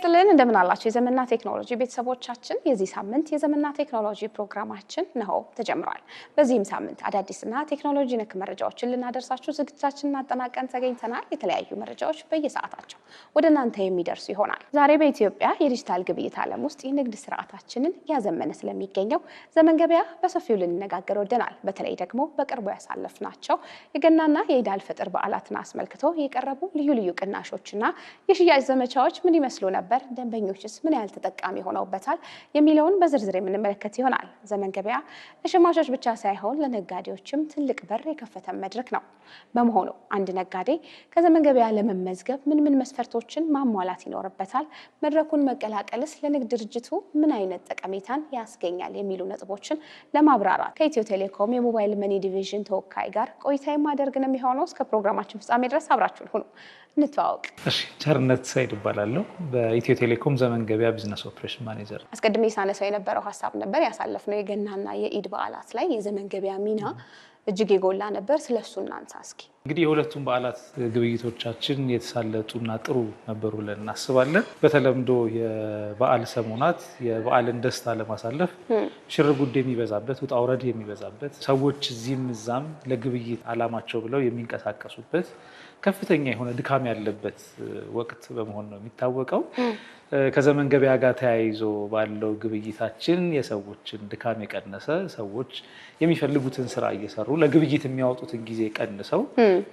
ይስጥልን እንደምን አላችሁ የዘመንና ቴክኖሎጂ ቤተሰቦቻችን የዚህ ሳምንት የዘመንና ቴክኖሎጂ ፕሮግራማችን ነው ተጀምሯል። በዚህም ሳምንት አዳዲስና ቴክኖሎጂ ነክ መረጃዎችን ልናደርሳችሁ ዝግጅታችንን አጠናቀን ተገኝተናል። የተለያዩ መረጃዎች በየሰዓታቸው ወደናንተ የሚደርሱ ይሆናል። ዛሬ በኢትዮጵያ የዲጂታል ግብይት ዓለም ውስጥ የንግድ ስርዓታችንን ያዘመነ ስለሚገኘው ዘመን ገበያ በሰፊው ልንነጋገር ወደናል። በተለይ ደግሞ በቅርቡ ያሳለፍናቸው የገናና የኢዳል ፈጥር በዓላትን አስመልክቶ የቀረቡ ልዩ ልዩ ቅናሾችና የሽያጭ ዘመቻዎች ምን ይመስሉ ነበር? ደንበኞችስ ምን ያህል ተጠቃሚ ሆነውበታል? የሚለውን በዝርዝር የምንመለከት ይሆናል። ዘመን ገበያ ለሸማቾች ብቻ ሳይሆን ለነጋዴዎችም ትልቅ በር የከፈተ መድረክ ነው። በመሆኑ አንድ ነጋዴ ከዘመን ገበያ ለመመዝገብ ምን መስፈርቶችን ማሟላት ይኖርበታል? መድረኩን መቀላቀልስ ለንግድ ድርጅቱ ምን አይነት ጠቀሜታን ያስገኛል? የሚሉ ነጥቦችን ለማብራራት ከኢትዮ ቴሌኮም የሞባይል መኒ ዲቪዥን ተወካይ ጋር ቆይታ የማደርግ ነው የሚሆነው። እስከ ፕሮግራማችን ፍጻሜ ድረስ አብራችሁን ሁኑ። እንተዋወቅ። እሺ፣ ቸርነት ሰይድ እባላለሁ በኢትዮ ቴሌኮም ዘመን ገበያ ቢዝነስ ኦፕሬሽን ማኔጀር። አስቀድሜ ሳነሳው የነበረው ሀሳብ ነበር ያሳለፍነው የገናና የኢድ በዓላት ላይ የዘመን ገበያ ሚና እጅግ የጎላ ነበር። ስለሱ እናንሳ እስኪ። እንግዲህ የሁለቱም በዓላት ግብይቶቻችን የተሳለጡና ጥሩ ነበሩ ብለን እናስባለን። በተለምዶ የበዓል ሰሞናት የበዓልን ደስታ ለማሳለፍ ሽርጉድ የሚበዛበት ውጣ ውረድ የሚበዛበት ሰዎች እዚህም እዛም ለግብይት አላማቸው ብለው የሚንቀሳቀሱበት ከፍተኛ የሆነ ድካም ያለበት ወቅት በመሆን ነው የሚታወቀው። ከዘመን ገበያ ጋር ተያይዞ ባለው ግብይታችን የሰዎችን ድካም የቀነሰ ሰዎች የሚፈልጉትን ስራ እየሰሩ ለግብይት የሚያወጡትን ጊዜ ቀንሰው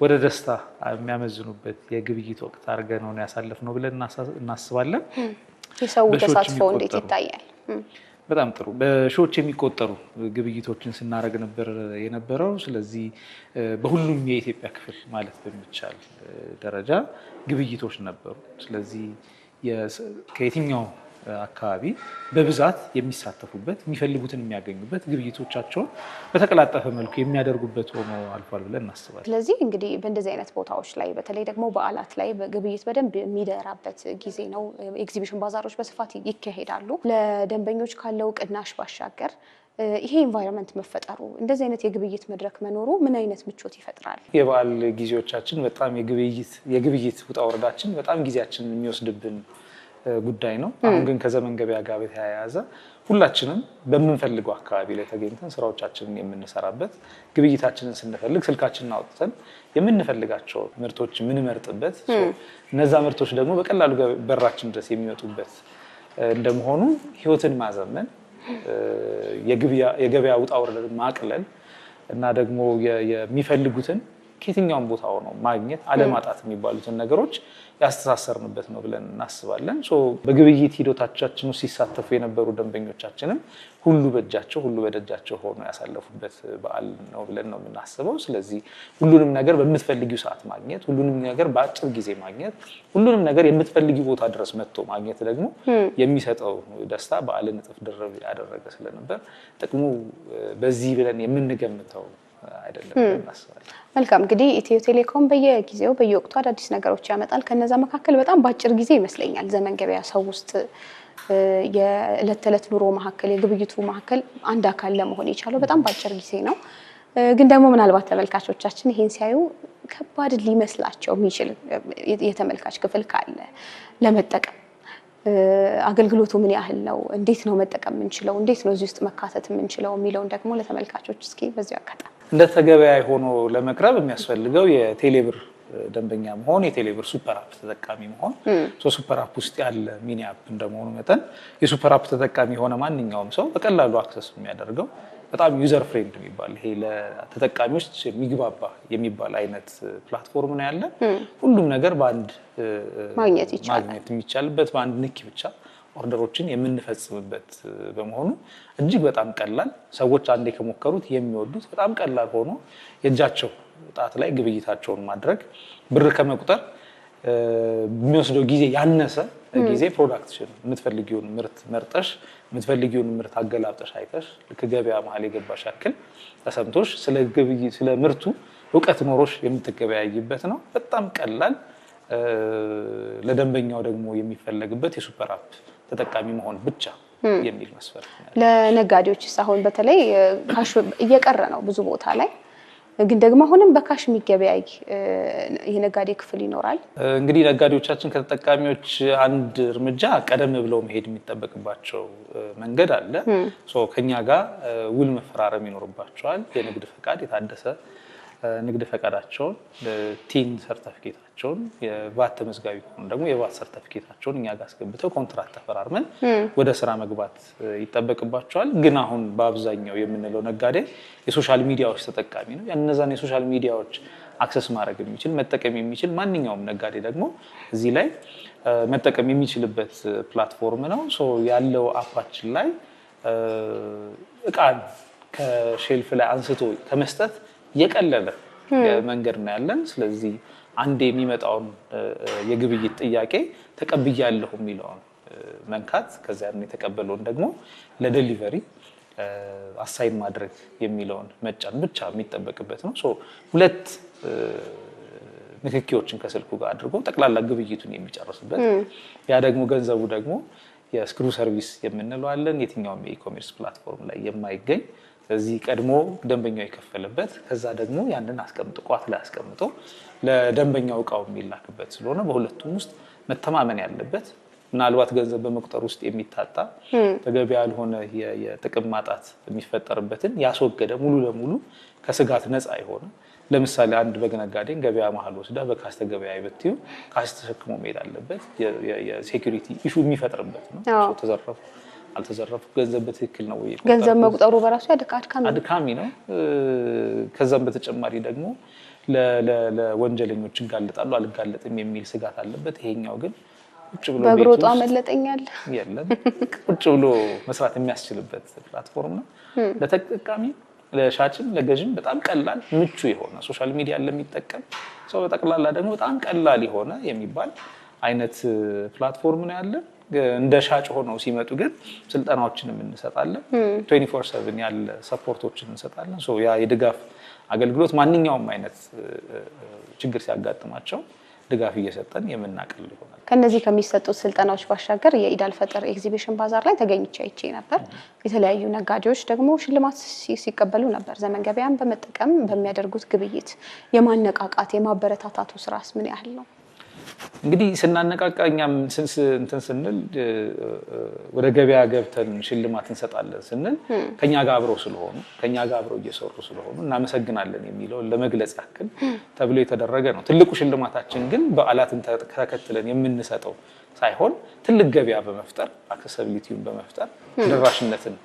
ወደ ደስታ የሚያመዝኑበት የግብይት ወቅት አድርገን ነው ያሳለፍነው ብለን እናስባለን። የሰው ተሳትፎ እንዴት ይታያል? በጣም ጥሩ። በሺዎች የሚቆጠሩ ግብይቶችን ስናደርግ ነበር የነበረው። ስለዚህ በሁሉም የኢትዮጵያ ክፍል ማለት በሚቻል ደረጃ ግብይቶች ነበሩ። ስለዚህ ከየትኛው አካባቢ በብዛት የሚሳተፉበት የሚፈልጉትን የሚያገኙበት ግብይቶቻቸውን በተቀላጠፈ መልኩ የሚያደርጉበት ሆኖ አልፏል ብለን እናስባለን። ስለዚህ እንግዲህ በእንደዚህ አይነት ቦታዎች ላይ በተለይ ደግሞ በዓላት ላይ ግብይት በደንብ የሚደራበት ጊዜ ነው። ኤግዚቢሽን ባዛሮች በስፋት ይካሄዳሉ። ለደንበኞች ካለው ቅናሽ ባሻገር ይሄ ኢንቫይሮንመንት መፈጠሩ እንደዚህ አይነት የግብይት መድረክ መኖሩ ምን አይነት ምቾት ይፈጥራል? የበዓል ጊዜዎቻችን በጣም የግብይት ውጣ ወረዳችን በጣም ጊዜያችንን የሚወስድብን ጉዳይ ነው። አሁን ግን ከዘመን ገበያ ጋር በተያያዘ ሁላችንም በምንፈልገው አካባቢ ላይ ተገኝተን ስራዎቻችንን የምንሰራበት ግብይታችንን ስንፈልግ ስልካችንን አውጥተን የምንፈልጋቸው ምርቶች የምንመርጥበት እነዛ ምርቶች ደግሞ በቀላሉ በራችን ድረስ የሚመጡበት እንደመሆኑ ህይወትን ማዘመን የገበያ ውጣ ወረድን ማቅለል እና ደግሞ የሚፈልጉትን ከየትኛውም ቦታ ሆነው ማግኘት አለማጣት የሚባሉትን ነገሮች ያስተሳሰርንበት ነው ብለን እናስባለን። በግብይት ሂደታችን ውስጥ ሲሳተፉ የነበሩ ደንበኞቻችንም ሁሉ በእጃቸው ሁሉ በደጃቸው ሆኖ ያሳለፉበት በዓል ነው ብለን ነው የምናስበው። ስለዚህ ሁሉንም ነገር በምትፈልጊው ሰዓት ማግኘት፣ ሁሉንም ነገር በአጭር ጊዜ ማግኘት፣ ሁሉንም ነገር የምትፈልጊው ቦታ ድረስ መጥቶ ማግኘት ደግሞ የሚሰጠው ደስታ በዓልን እጥፍ ድርብ ያደረገ ስለነበር ጥቅሙ በዚህ ብለን የምንገምተው አይደለም እናስባለን። መልካም። እንግዲህ ኢትዮ ቴሌኮም በየጊዜው በየወቅቱ አዳዲስ ነገሮች ያመጣል። ከነዛ መካከል በጣም በአጭር ጊዜ ይመስለኛል ዘመን ገበያ ሰው ውስጥ የዕለት ተዕለት ኑሮ መካከል የግብይቱ መካከል አንድ አካል ለመሆን የቻለው በጣም በአጭር ጊዜ ነው። ግን ደግሞ ምናልባት ተመልካቾቻችን ይሄን ሲያዩ ከባድ ሊመስላቸው የሚችል የተመልካች ክፍል ካለ ለመጠቀም አገልግሎቱ ምን ያህል ነው፣ እንዴት ነው መጠቀም የምንችለው፣ እንዴት ነው እዚህ ውስጥ መካተት የምንችለው የሚለውን ደግሞ ለተመልካቾች እስኪ በዚሁ አጋጣሚ እንደ ተገበያይ ሆኖ ለመቅረብ የሚያስፈልገው የቴሌብር ደንበኛ መሆን፣ የቴሌብር ሱፐር አፕ ተጠቃሚ መሆን። ሱፐር አፕ ውስጥ ያለ ሚኒ አፕ እንደመሆኑ መጠን የሱፐር አፕ ተጠቃሚ የሆነ ማንኛውም ሰው በቀላሉ አክሰስ የሚያደርገው በጣም ዩዘር ፍሬንድ የሚባል ይሄ ለተጠቃሚዎች የሚግባባ የሚባል አይነት ፕላትፎርም ነው ያለ። ሁሉም ነገር በአንድ ማግኘት የሚቻልበት በአንድ ንክ ብቻ ኦርደሮችን የምንፈጽምበት በመሆኑ እጅግ በጣም ቀላል፣ ሰዎች አንዴ ከሞከሩት የሚወዱት በጣም ቀላል ሆኖ የእጃቸው ጣት ላይ ግብይታቸውን ማድረግ ብር ከመቁጠር የሚወስደው ጊዜ ያነሰ ጊዜ ፕሮዳክትሽን የምትፈልጊውን ምርት መርጠሽ የምትፈልጊውን ምርት አገላብጠሽ አይተሽ ከገበያ መሀል የገባሽ ያክል ተሰምቶሽ ስለ ምርቱ እውቀት ኖሮሽ የምትገበያይበት ነው። በጣም ቀላል ለደንበኛው ደግሞ የሚፈለግበት የሱፐር አፕ ተጠቃሚ መሆን ብቻ የሚል መስፈርት ነው። ለነጋዴዎች አሁን በተለይ ካሽ እየቀረ ነው ብዙ ቦታ ላይ ግን ደግሞ አሁንም በካሽ የሚገበያይ የነጋዴ ክፍል ይኖራል። እንግዲህ ነጋዴዎቻችን ከተጠቃሚዎች አንድ እርምጃ ቀደም ብለው መሄድ የሚጠበቅባቸው መንገድ አለ። ከኛ ጋር ውል መፈራረም ይኖርባቸዋል። የንግድ ፈቃድ የታደሰ ንግድ ፈቃዳቸውን፣ ቲን ሰርቲፊኬታቸውን፣ የቫት ተመዝጋቢ ከሆኑ ደግሞ የቫት ሰርቲፊኬታቸውን እኛ ጋር አስገብተው ኮንትራክት ተፈራርመን ወደ ስራ መግባት ይጠበቅባቸዋል። ግን አሁን በአብዛኛው የምንለው ነጋዴ የሶሻል ሚዲያዎች ተጠቃሚ ነው። እነዛን የሶሻል ሚዲያዎች አክሰስ ማድረግ የሚችል መጠቀም የሚችል ማንኛውም ነጋዴ ደግሞ እዚህ ላይ መጠቀም የሚችልበት ፕላትፎርም ነው። ያለው አፓችን ላይ እቃን ከሼልፍ ላይ አንስቶ ከመስጠት የቀለለ መንገድ ነው ያለን። ስለዚህ አንድ የሚመጣውን የግብይት ጥያቄ ተቀብያለሁ የሚለውን መንካት ከዚያ የተቀበለውን ደግሞ ለዴሊቨሪ አሳይን ማድረግ የሚለውን መጫን ብቻ የሚጠበቅበት ነው። ሁለት ንክኪዎችን ከስልኩ ጋር አድርጎ ጠቅላላ ግብይቱን የሚጨርስበት ያ ደግሞ ገንዘቡ ደግሞ የስክሩ ሰርቪስ የምንለው አለን። የትኛውም የኢኮሜርስ ፕላትፎርም ላይ የማይገኝ ስለዚህ ቀድሞ ደንበኛው የከፈለበት ከዛ ደግሞ ያንን አስቀምጦ ቋት ላይ አስቀምጦ ለደንበኛው እቃው የሚላክበት ስለሆነ በሁለቱም ውስጥ መተማመን ያለበት ምናልባት ገንዘብ በመቁጠር ውስጥ የሚታጣ ተገቢ ያልሆነ የጥቅም ማጣት የሚፈጠርበትን ያስወገደ ሙሉ ለሙሉ ከስጋት ነፃ የሆነ ለምሳሌ አንድ በግ ነጋዴን ገበያ መሀል ወስዳ በካሽ ተገበያ ይበትዩ ካሽ ተሸክሞ መሄድ አለበት። የሴኩሪቲ ኢሹ የሚፈጥርበት ነው። ተዘረፉ አልተዘረፉ ገንዘብ በትክክል ነው ወይ ገንዘብ መቁጠሩ በራሱ አድካሚ ነው። ከዛም በተጨማሪ ደግሞ ለወንጀለኞች እንጋለጣሉ አልጋለጥም የሚል ስጋት አለበት። ይሄኛው ግን ቁጭ ብሎ በግሮጧ መለጠኛል የለም ቁጭ ብሎ መስራት የሚያስችልበት ፕላትፎርም ነው። ለተጠቃሚ ለሻጭም ለገዥም በጣም ቀላል ምቹ የሆነ ሶሻል ሚዲያ ለሚጠቀም ሰው በጠቅላላ ደግሞ በጣም ቀላል የሆነ የሚባል አይነት ፕላትፎርም ነው ያለን። እንደ ሻጭ ሆነው ሲመጡ ግን ስልጠናዎችንም እንሰጣለን። 24/7 ያለ ሰፖርቶችን እንሰጣለን። ያ የድጋፍ አገልግሎት ማንኛውም አይነት ችግር ሲያጋጥማቸው ድጋፍ እየሰጠን የምናቀል ይሆናል። ከነዚህ ከሚሰጡት ስልጠናዎች ባሻገር የኢድ አልፈጥር ኤግዚቢሽን ባዛር ላይ ተገኝቼ አይቼ ነበር። የተለያዩ ነጋዴዎች ደግሞ ሽልማት ሲቀበሉ ነበር። ዘመን ገበያን በመጠቀም በሚያደርጉት ግብይት የማነቃቃት የማበረታታቱ ስራስ ምን ያህል ነው? እንግዲህ ስናነቃቃ እኛም እንትን ስንል ወደ ገበያ ገብተን ሽልማት እንሰጣለን ስንል ከኛ ጋር አብረው ስለሆኑ ከኛ ጋር አብረው እየሰሩ ስለሆኑ እናመሰግናለን የሚለውን ለመግለጽ ያክል ተብሎ የተደረገ ነው። ትልቁ ሽልማታችን ግን በዓላትን ተከትለን የምንሰጠው ሳይሆን ትልቅ ገበያ በመፍጠር አክሰሲቢሊቲውን በመፍጠር ተደራሽነትን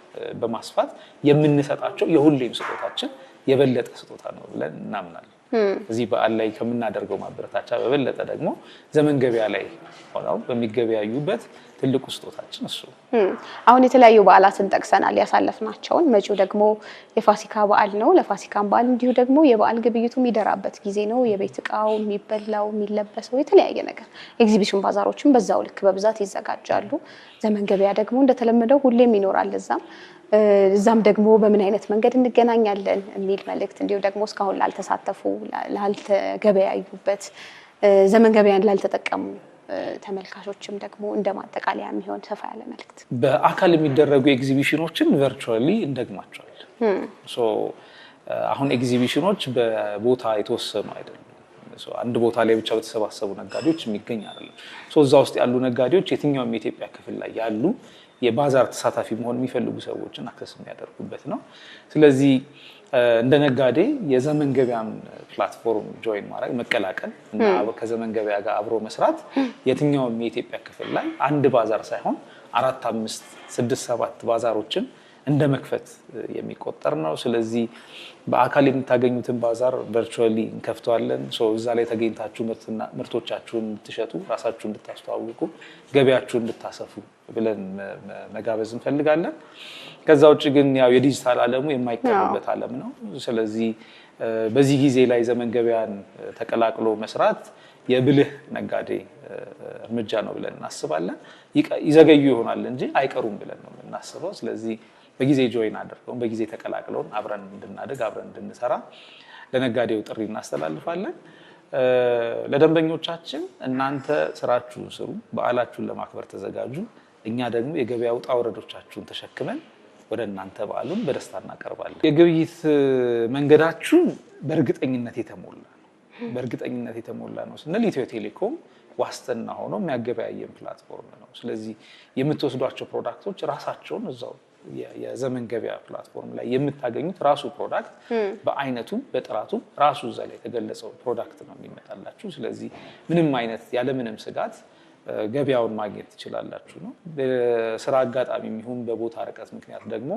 በማስፋት የምንሰጣቸው የሁሌም ስጦታችን የበለጠ ስጦታ ነው ብለን እናምናለን። እዚህ በዓል ላይ ከምናደርገው ማበረታቻ በበለጠ ደግሞ ዘመን ገበያ ላይ ሆነው በሚገበያዩበት ትልቁ ስጦታችን እሱ። አሁን የተለያዩ በዓላትን ጠቅሰናል ያሳለፍናቸውን። መጪው ደግሞ የፋሲካ በዓል ነው። ለፋሲካም በዓል እንዲሁ ደግሞ የበዓል ግብይቱ የሚደራበት ጊዜ ነው። የቤት እቃው የሚበላው የሚለበሰው የተለያየ ነገር ኤግዚቢሽን ባዛሮችን በዛው ልክ በብዛት ይዘጋጃሉ። ዘመን ገበያ ደግሞ እንደተለመደው ሁሌም ይኖራል። እዛም ደግሞ በምን አይነት መንገድ እንገናኛለን የሚል መልእክት እንዲሁ ደግሞ እስካሁን ላልተሳተፉ ላልተገበያዩበት ዘመን ገበያን ላልተጠቀሙ ተመልካቾችም ደግሞ እንደማጠቃለያ የሚሆን ሰፋ ያለ መልእክት። በአካል የሚደረጉ ኤግዚቢሽኖችን ቨርቹዋሊ እንደግማቸዋለን። አሁን ኤግዚቢሽኖች በቦታ የተወሰኑ አይደሉም። አንድ ቦታ ላይ ብቻ በተሰባሰቡ ነጋዴዎች የሚገኝ አይደለም። እዛ ውስጥ ያሉ ነጋዴዎች የትኛውም የኢትዮጵያ ክፍል ላይ ያሉ የባዛር ተሳታፊ መሆን የሚፈልጉ ሰዎችን አክሰስ የሚያደርጉበት ነው። ስለዚህ እንደ ነጋዴ የዘመን ገበያን ፕላትፎርም ጆይን ማድረግ መቀላቀል እና ከዘመን ገበያ ጋር አብሮ መስራት የትኛውም የኢትዮጵያ ክፍል ላይ አንድ ባዛር ሳይሆን 4፣ 5፣ 6፣ 7 ባዛሮችን እንደ መክፈት የሚቆጠር ነው። ስለዚህ በአካል የምታገኙትን ባዛር ቨርቹዋሊ እንከፍተዋለን። እዛ ላይ ተገኝታችሁ ምርቶቻችሁን እንድትሸጡ ራሳችሁን እንድታስተዋውቁ ገበያችሁን እንድታሰፉ ብለን መጋበዝ እንፈልጋለን። ከዛ ውጭ ግን ያው የዲጂታል ዓለሙ የማይቀርበት ዓለም ነው። ስለዚህ በዚህ ጊዜ ላይ ዘመን ገበያን ተቀላቅሎ መስራት የብልህ ነጋዴ እርምጃ ነው ብለን እናስባለን። ይዘገዩ ይሆናል እንጂ አይቀሩም ብለን ነው የምናስበው። ስለዚህ በጊዜ ጆይን አድርገው በጊዜ ተቀላቅለው አብረን እንድናደግ አብረን እንድንሰራ ለነጋዴው ጥሪ እናስተላልፋለን። ለደንበኞቻችን እናንተ ስራችሁን ስሩ፣ በዓላችሁን ለማክበር ተዘጋጁ፣ እኛ ደግሞ የገበያ ውጣ ውረዶቻችሁን ተሸክመን ወደ እናንተ በዓሉን በደስታ እናቀርባለን። የግብይት መንገዳችሁ በእርግጠኝነት የተሞላ ነው ስንል ኢትዮ ቴሌኮም ዋስትና ሆኖ የሚያገበያየን ፕላትፎርም ነው። ስለዚህ የምትወስዷቸው ፕሮዳክቶች ራሳቸውን እዛው የዘመን ገበያ ፕላትፎርም ላይ የምታገኙት ራሱ ፕሮዳክት በአይነቱ በጥራቱ ራሱ እዛ ላይ የተገለጸው ፕሮዳክት ነው የሚመጣላችሁ። ስለዚህ ምንም አይነት ያለምንም ስጋት ገበያውን ማግኘት ትችላላችሁ ነው። በስራ አጋጣሚ ይሁን በቦታ ርቀት ምክንያት ደግሞ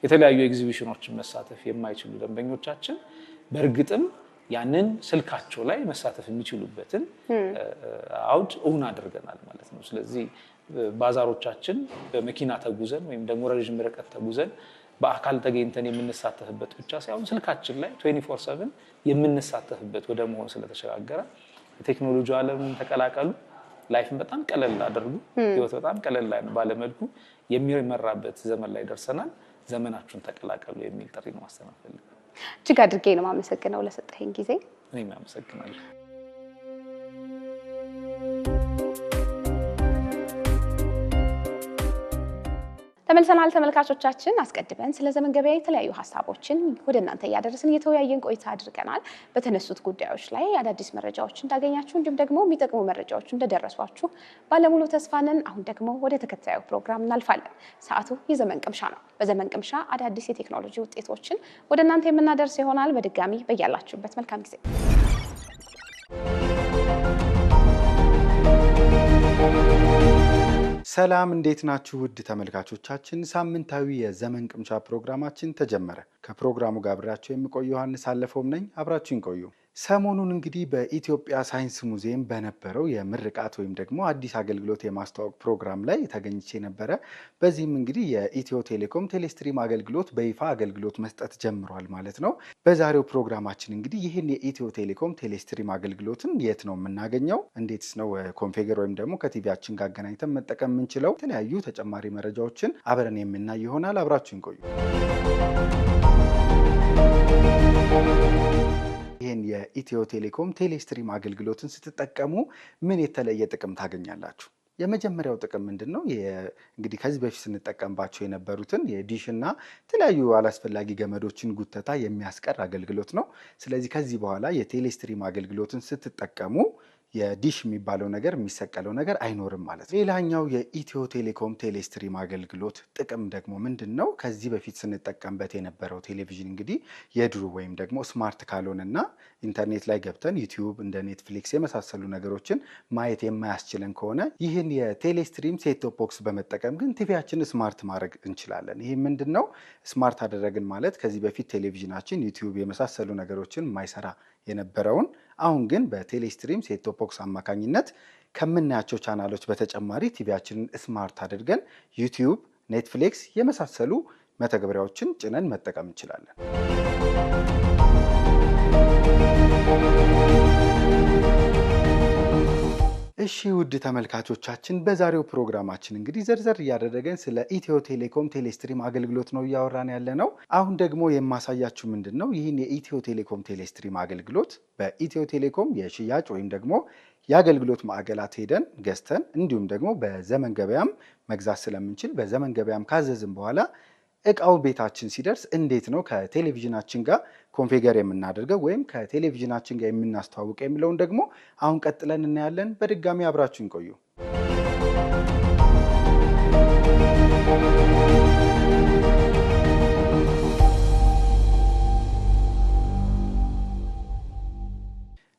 የተለያዩ ኤግዚቢሽኖችን መሳተፍ የማይችሉ ደንበኞቻችን በእርግጥም ያንን ስልካቸው ላይ መሳተፍ የሚችሉበትን አውድ እውን አድርገናል ማለት ነው። ስለዚህ ባዛሮቻችን በመኪና ተጉዘን ወይም ደግሞ ረጅም ርቀት ተጉዘን በአካል ተገኝተን የምንሳተፍበት ብቻ ሳይሆን ስልካችን ላይ 24/7 የምንሳተፍበት ወደ መሆን ስለተሸጋገረ የቴክኖሎጂ ዓለምን ተቀላቀሉ። ላይፍን በጣም ቀለል አድርጉ። ህይወት በጣም ቀለል ባለ መልኩ የሚመራበት ዘመን ላይ ደርሰናል። ዘመናችሁን ተቀላቀሉ የሚል ጥሪ ነው ማስተላለፍ ፈልጋለሁ። እጅግ አድርጌ ነው የማመሰግነው ለሰጠኸኝ ጊዜ። እኔም አመሰግናለሁ። ተመልሰናል ተመልካቾቻችን። አስቀድመን ስለ ዘመን ገበያ የተለያዩ ሀሳቦችን ወደ እናንተ እያደረስን እየተወያየን ቆይታ አድርገናል። በተነሱት ጉዳዮች ላይ አዳዲስ መረጃዎች እንዳገኛችሁ እንዲሁም ደግሞ የሚጠቅሙ መረጃዎች እንደደረሷችሁ ባለሙሉ ተስፋ ነን። አሁን ደግሞ ወደ ተከታዩ ፕሮግራም እናልፋለን። ሰዓቱ የዘመን ቅምሻ ነው። በዘመን ቅምሻ አዳዲስ የቴክኖሎጂ ውጤቶችን ወደ እናንተ የምናደርስ ይሆናል። በድጋሚ በያላችሁበት መልካም ጊዜ። ሰላም እንዴት ናችሁ ውድ ተመልካቾቻችን? ሳምንታዊ የዘመን ቅምሻ ፕሮግራማችን ተጀመረ። ከፕሮግራሙ ጋር አብራችሁ የምቆየው ዮሐንስ አለፈውም ነኝ። አብራችሁን ቆዩ። ሰሞኑን እንግዲህ በኢትዮጵያ ሳይንስ ሙዚየም በነበረው የምርቃት ወይም ደግሞ አዲስ አገልግሎት የማስተዋወቅ ፕሮግራም ላይ ተገኝቼ ነበረ። በዚህም እንግዲህ የኢትዮ ቴሌኮም ቴሌስትሪም አገልግሎት በይፋ አገልግሎት መስጠት ጀምሯል ማለት ነው። በዛሬው ፕሮግራማችን እንግዲህ ይህን የኢትዮ ቴሌኮም ቴሌስትሪም አገልግሎትን የት ነው የምናገኘው፣ እንዴትስ ነው ኮንፊገር ወይም ደግሞ ከቲቪያችን ጋር አገናኝተን መጠቀም የምንችለው፣ የተለያዩ ተጨማሪ መረጃዎችን አብረን የምናይ ይሆናል። አብራችሁን ቆዩ። ይህን የኢትዮ ቴሌኮም ቴሌስትሪም አገልግሎትን ስትጠቀሙ ምን የተለየ ጥቅም ታገኛላችሁ? የመጀመሪያው ጥቅም ምንድን ነው? እንግዲህ ከዚህ በፊት ስንጠቀምባቸው የነበሩትን የዲሽ እና የተለያዩ አላስፈላጊ ገመዶችን ጉተታ የሚያስቀር አገልግሎት ነው። ስለዚህ ከዚህ በኋላ የቴሌስትሪም አገልግሎትን ስትጠቀሙ የዲሽ የሚባለው ነገር የሚሰቀለው ነገር አይኖርም ማለት ነው። ሌላኛው የኢትዮ ቴሌኮም ቴሌስትሪም አገልግሎት ጥቅም ደግሞ ምንድን ነው? ከዚህ በፊት ስንጠቀምበት የነበረው ቴሌቪዥን እንግዲህ የድሮ ወይም ደግሞ ስማርት ካልሆነና ኢንተርኔት ላይ ገብተን ዩቲዩብ እንደ ኔትፍሊክስ የመሳሰሉ ነገሮችን ማየት የማያስችለን ከሆነ ይህን የቴሌስትሪም ሴትቶፕ ቦክስ በመጠቀም ግን ቲቪያችን ስማርት ማድረግ እንችላለን። ይህ ምንድን ነው? ስማርት አደረግን ማለት ከዚህ በፊት ቴሌቪዥናችን ዩቲዩብ የመሳሰሉ ነገሮችን የማይሰራ የነበረውን አሁን ግን በቴሌስትሪም ሴትቶፕ ቦክስ አማካኝነት ከምናያቸው ቻናሎች በተጨማሪ ቲቪያችንን ስማርት አድርገን ዩቲዩብ፣ ኔትፍሊክስ የመሳሰሉ መተግበሪያዎችን ጭነን መጠቀም እንችላለን። እሺ ውድ ተመልካቾቻችን በዛሬው ፕሮግራማችን እንግዲህ ዘርዘር እያደረገን ስለ ኢትዮ ቴሌኮም ቴሌስትሪም አገልግሎት ነው እያወራን ያለ ነው። አሁን ደግሞ የማሳያችሁ ምንድን ነው ይህን የኢትዮ ቴሌኮም ቴሌስትሪም አገልግሎት በኢትዮ ቴሌኮም የሽያጭ ወይም ደግሞ የአገልግሎት ማዕከላት ሄደን ገዝተን እንዲሁም ደግሞ በዘመን ገበያም መግዛት ስለምንችል በዘመን ገበያም ካዘዝን በኋላ እቃው ቤታችን ሲደርስ እንዴት ነው ከቴሌቪዥናችን ጋር ኮንፊገር የምናደርገው ወይም ከቴሌቪዥናችን ጋር የምናስተዋውቀው የሚለውን ደግሞ አሁን ቀጥለን እናያለን። በድጋሚ አብራችሁን ቆዩ።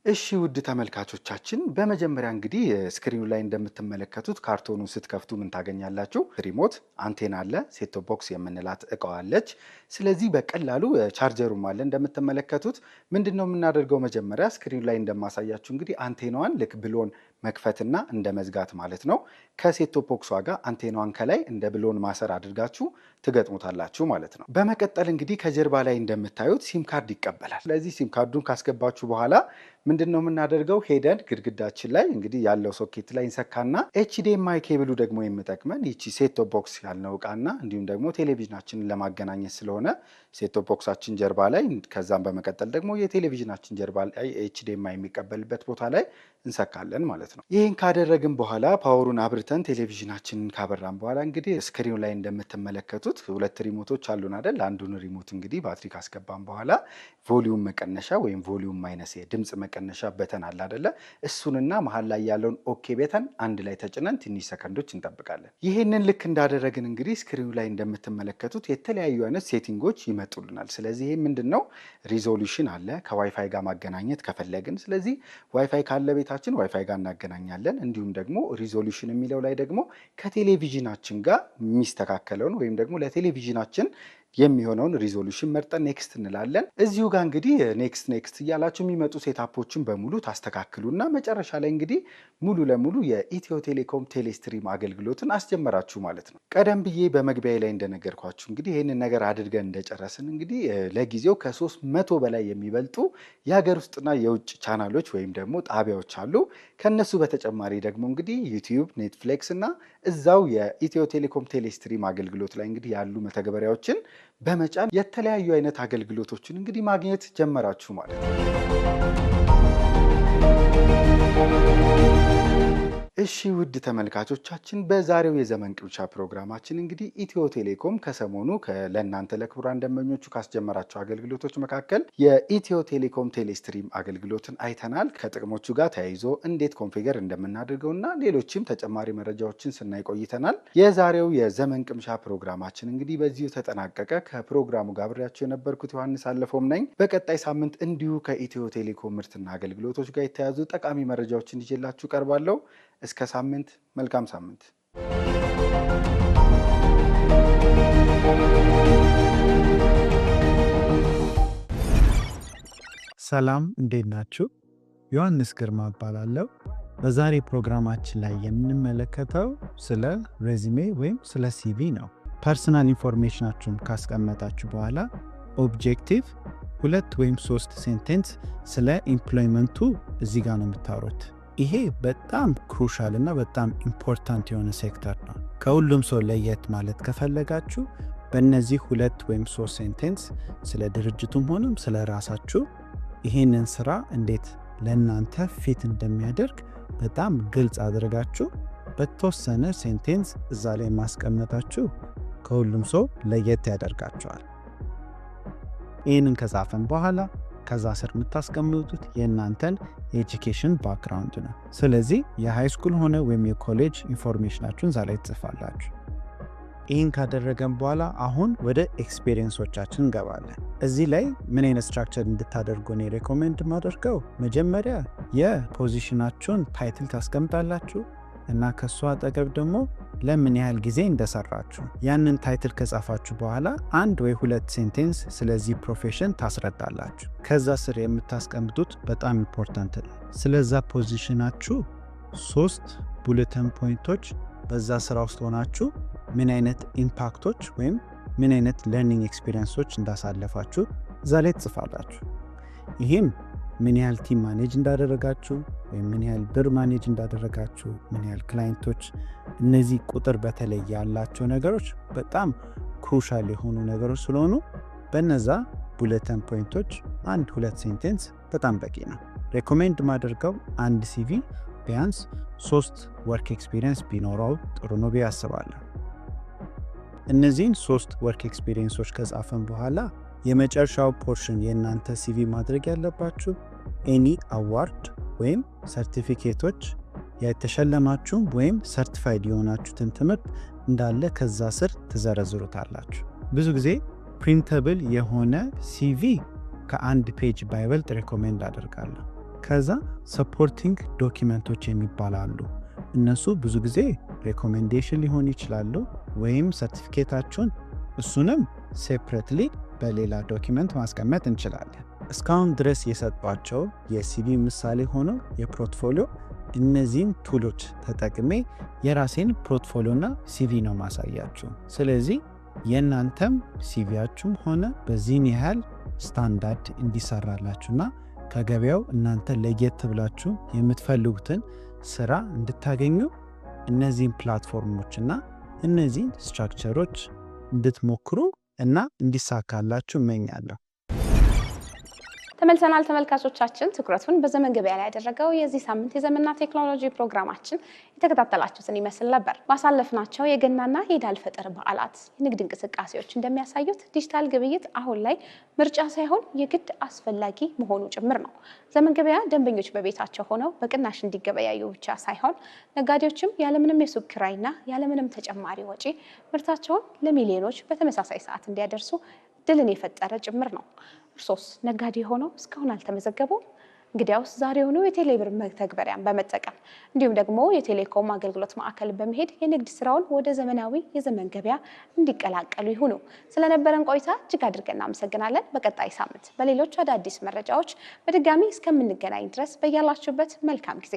እሺ ውድ ተመልካቾቻችን በመጀመሪያ እንግዲህ ስክሪኑ ላይ እንደምትመለከቱት ካርቶኑን ስትከፍቱ ምን ታገኛላችሁ? ሪሞት፣ አንቴና አለ፣ ሴትቶፕ ቦክስ የምንላት እቃው አለች። ስለዚህ በቀላሉ ቻርጀሩም አለ። እንደምትመለከቱት ምንድነው የምናደርገው? መጀመሪያ ስክሪኑ ላይ እንደማሳያችሁ እንግዲህ አንቴናዋን ልክ ብሎን መክፈትና እንደ መዝጋት ማለት ነው። ከሴትቶፕ ቦክሷ ጋር አንቴናዋን ከላይ እንደ ብሎን ማሰር አድርጋችሁ ትገጥሙታላችሁ ማለት ነው። በመቀጠል እንግዲህ ከጀርባ ላይ እንደምታዩት ሲም ካርድ ይቀበላል። ስለዚህ ሲም ካርዱን ካስገባችሁ በኋላ ምንድነው የምናደርገው? ሄደን ግድግዳችን ላይ እንግዲህ ያለው ሶኬት ላይ እንሰካና HDMI ኬብሉ ደግሞ የሚጠቅመን ይቺ ሴቶ ቦክስ ያልነው እቃና እንዲሁም ደግሞ ቴሌቪዥናችንን ለማገናኘት ስለሆነ ሴቶ ቦክሳችን ጀርባ ላይ ከዛም በመቀጠል ደግሞ የቴሌቪዥናችን ጀርባ ላይ HDMI የሚቀበልበት ቦታ ላይ እንሰካለን ማለት ነው። ይህን ካደረግን በኋላ ፓወሩን አብርተን ቴሌቪዥናችንን ካበራን በኋላ እንግዲህ ስክሪኑ ላይ እንደምትመለከቱት 2 ሪሞቶች አሉን አይደል? አንዱን ሪሞት እንግዲህ ባትሪ ካስገባን በኋላ ቮሊዩም መቀነሻ ወይም ቮሊዩም ማይነስ ድምጽ መቀነሻ በተን አለ አይደለ? እሱንና መሀል ላይ ያለውን ኦኬ በተን አንድ ላይ ተጭነን ትንሽ ሰከንዶች እንጠብቃለን። ይህንን ልክ እንዳደረግን እንግዲህ ስክሪኑ ላይ እንደምትመለከቱት የተለያዩ አይነት ሴቲንጎች ይመጡልናል። ስለዚህ ይህ ምንድነው? ሪዞሉሽን አለ ከዋይፋይ ጋር ማገናኘት ከፈለግን፣ ስለዚህ ዋይፋይ ካለ ቤታችን ዋይፋይ ጋር እናገናኛለን። እንዲሁም ደግሞ ሪዞሉሽን የሚለው ላይ ደግሞ ከቴሌቪዥናችን ጋር የሚስተካከለውን ወይም ደግሞ ለቴሌቪዥናችን የሚሆነውን ሪዞሉሽን መርጠን ኔክስት እንላለን። እዚሁ ጋር እንግዲህ ኔክስት እያላችሁ የሚመጡ ሴታፖችን በሙሉ ታስተካክሉና መጨረሻ ላይ እንግዲህ ሙሉ ለሙሉ የኢትዮ ቴሌኮም ቴሌስትሪም አገልግሎትን አስጀመራችሁ ማለት ነው። ቀደም ብዬ በመግቢያ ላይ እንደነገርኳችሁ እንግዲህ ይህንን ነገር አድርገን እንደጨረስን እንግዲህ ለጊዜው ከ300 በላይ የሚበልጡ የሀገር ውስጥና የውጭ ቻናሎች ወይም ደግሞ ጣቢያዎች አሉ። ከነሱ በተጨማሪ ደግሞ እንግዲህ ዩቲዩብ፣ ኔትፍሊክስ እና እዛው የኢትዮ ቴሌኮም ቴሌስትሪም አገልግሎት ላይ እንግዲህ ያሉ መተግበሪያዎችን በመጫን የተለያዩ አይነት አገልግሎቶችን እንግዲህ ማግኘት ጀመራችሁ ማለት ነው። እሺ ውድ ተመልካቾቻችን በዛሬው የዘመን ቅምሻ ፕሮግራማችን እንግዲህ ኢትዮ ቴሌኮም ከሰሞኑ ለእናንተ ለክቡራን ደንበኞቹ ካስጀመራቸው አገልግሎቶች መካከል የኢትዮ ቴሌኮም ቴሌስትሪም አገልግሎትን አይተናል። ከጥቅሞቹ ጋር ተያይዞ እንዴት ኮንፊገር እንደምናደርገውና ሌሎችም ተጨማሪ መረጃዎችን ስናይ ቆይተናል። የዛሬው የዘመን ቅምሻ ፕሮግራማችን እንግዲህ በዚሁ ተጠናቀቀ። ከፕሮግራሙ ጋር አብሬያችሁ የነበርኩት ዮሐንስ አለፈውም ነኝ። በቀጣይ ሳምንት እንዲሁ ከኢትዮ ቴሌኮም ምርትና አገልግሎቶች ጋር የተያዙ ጠቃሚ መረጃዎችን ይዤላችሁ ቀርባለሁ። እስከ ሳምንት፣ መልካም ሳምንት። ሰላም፣ እንዴት ናችሁ? ዮሐንስ ግርማ እባላለሁ። በዛሬ ፕሮግራማችን ላይ የምንመለከተው ስለ ሬዚሜ ወይም ስለ ሲቪ ነው። ፐርሰናል ኢንፎርሜሽናችሁን ካስቀመጣችሁ በኋላ ኦብጀክቲቭ 2 ወይም 3 ሴንቴንስ ስለ ኢምፕሎይመንቱ እዚህ ጋር ነው የምታወሩት። ይሄ በጣም ክሩሻል እና በጣም ኢምፖርታንት የሆነ ሴክተር ነው። ከሁሉም ሰው ለየት ማለት ከፈለጋችሁ በእነዚህ 2 ወይም 3 ሴንቴንስ ስለ ድርጅቱም ሆነም ስለ ራሳችሁ ይሄንን ስራ እንዴት ለእናንተ ፊት እንደሚያደርግ በጣም ግልጽ አድርጋችሁ በተወሰነ ሴንቴንስ እዛ ላይ ማስቀመጣችሁ ከሁሉም ሰው ለየት ያደርጋቸዋል። ይህንን ከጻፈን በኋላ ከዛ ስር የምታስቀምጡት የእናንተን የኤጁኬሽን ባክግራውንድ ነው። ስለዚህ የሃይስኩል ሆነ ወይም የኮሌጅ ኢንፎርሜሽናችሁን እዛ ላይ ትጽፋላችሁ። ይህን ካደረገን በኋላ አሁን ወደ ኤክስፔሪየንሶቻችን እንገባለን። እዚህ ላይ ምን አይነት ስትራክቸር እንድታደርጉ እኔ ሬኮሜንድ ማደርገው መጀመሪያ የፖዚሽናችሁን ታይትል ታስቀምጣላችሁ እና ከሱ አጠገብ ደግሞ ለምን ያህል ጊዜ እንደሰራችሁ ያንን ታይትል ከጻፋችሁ በኋላ 1 ወይ 2 ሴንቴንስ ስለዚህ ፕሮፌሽን ታስረዳላችሁ። ከዛ ስር የምታስቀምጡት በጣም ኢምፖርታንት ነው። ስለዛ ፖዚሽናችሁ 3 ቡሌተን ፖይንቶች በዛ ስራ ውስጥ ሆናችሁ ምን አይነት ኢምፓክቶች ወይም ምን አይነት ለርኒንግ ኤክስፒሪየንሶች እንዳሳለፋችሁ እዛ ላይ ትጽፋላችሁ። ይህም ምን ያህል ቲም ማኔጅ እንዳደረጋችሁ ወይም ምን ያህል ብር ማኔጅ እንዳደረጋችሁ፣ ምን ያህል ክላይንቶች፣ እነዚህ ቁጥር በተለይ ያላቸው ነገሮች በጣም ክሩሻል የሆኑ ነገሮች ስለሆኑ በነዛ ቡሌተን ፖይንቶች 1-2 ሴንቴንስ በጣም በቂ ነው። ሬኮሜንድ ማደርገው አንድ ሲቪ ቢያንስ 3 ወርክ ኤክስፒሪየንስ ቢኖረው ጥሩ ነው ብዬ አስባለሁ። እነዚህን 3 ወርክ ኤክስፒሪየንሶች ከጻፈን በኋላ የመጨረሻው ፖርሽን የእናንተ ሲቪ ማድረግ ያለባችሁ ኤኒ አዋርድ ወይም ሰርቲፊኬቶች የተሸለማችሁ ወይም ሰርቲፋይድ የሆናችሁትን ትምህርት እንዳለ ከዛ ስር ትዘረዝሩታላችሁ። ብዙ ጊዜ ፕሪንተብል የሆነ ሲቪ ከ1 ፔጅ ባይበልጥ ሬኮሜንድ አደርጋለሁ። ከዛ ሰፖርቲንግ ዶኪመንቶች የሚባላሉ እነሱ ብዙ ጊዜ ሬኮሜንዴሽን ሊሆን ይችላሉ ወይም ሰርቲፊኬታችሁን እሱንም ሴፕሬትሊ በሌላ ዶኪመንት ማስቀመጥ እንችላለን። እስካሁን ድረስ የሰጧቸው የሲቪ ምሳሌ ሆኖ የፖርትፎሊዮ እነዚህን ቱሎች ተጠቅሜ የራሴን ፖርትፎሊዮና ሲቪ ነው ማሳያችሁ። ስለዚህ የእናንተም ሲቪያችሁም ሆነ በዚህን ያህል ስታንዳርድ እንዲሰራላችሁና ከገበያው እናንተ ለየት ብላችሁ የምትፈልጉትን ስራ እንድታገኙ እነዚህን ፕላትፎርሞችና እነዚህን ስትራክቸሮች እንድትሞክሩ እና እንዲሳካላችሁ እመኛለሁ። ተመልሰናል ተመልካቾቻችን። ትኩረቱን በዘመን ገበያ ላይ ያደረገው የዚህ ሳምንት የዘመንና ቴክኖሎጂ ፕሮግራማችን የተከታተላችሁትን ይመስል ነበር። ባሳለፍናቸው የገናና የኢድ አልፈጥር በዓላት የንግድ እንቅስቃሴዎች እንደሚያሳዩት ዲጂታል ግብይት አሁን ላይ ምርጫ ሳይሆን የግድ አስፈላጊ መሆኑ ጭምር ነው። ዘመን ገበያ ደንበኞች በቤታቸው ሆነው በቅናሽ እንዲገበያዩ ብቻ ሳይሆን ነጋዴዎችም ያለምንም የሱቅ ኪራይና ያለምንም ተጨማሪ ወጪ ምርታቸውን ለሚሊዮኖች በተመሳሳይ ሰዓት እንዲያደርሱ ድልን የፈጠረ ጭምር ነው። እርሶስ ነጋዴ ሆነው እስካሁን አልተመዘገቡም? እንግዲያውስ ዛሬውኑ የቴሌብር መተግበሪያን በመጠቀም እንዲሁም ደግሞ የቴሌኮም አገልግሎት ማዕከል በመሄድ የንግድ ስራውን ወደ ዘመናዊ የዘመን ገበያ እንዲቀላቀሉ ይሁኑ። ስለነበረን ቆይታ እጅግ አድርገን እናመሰግናለን። በቀጣይ ሳምንት በሌሎች አዳዲስ መረጃዎች በድጋሚ እስከምንገናኝ ድረስ በያላችሁበት መልካም ጊዜ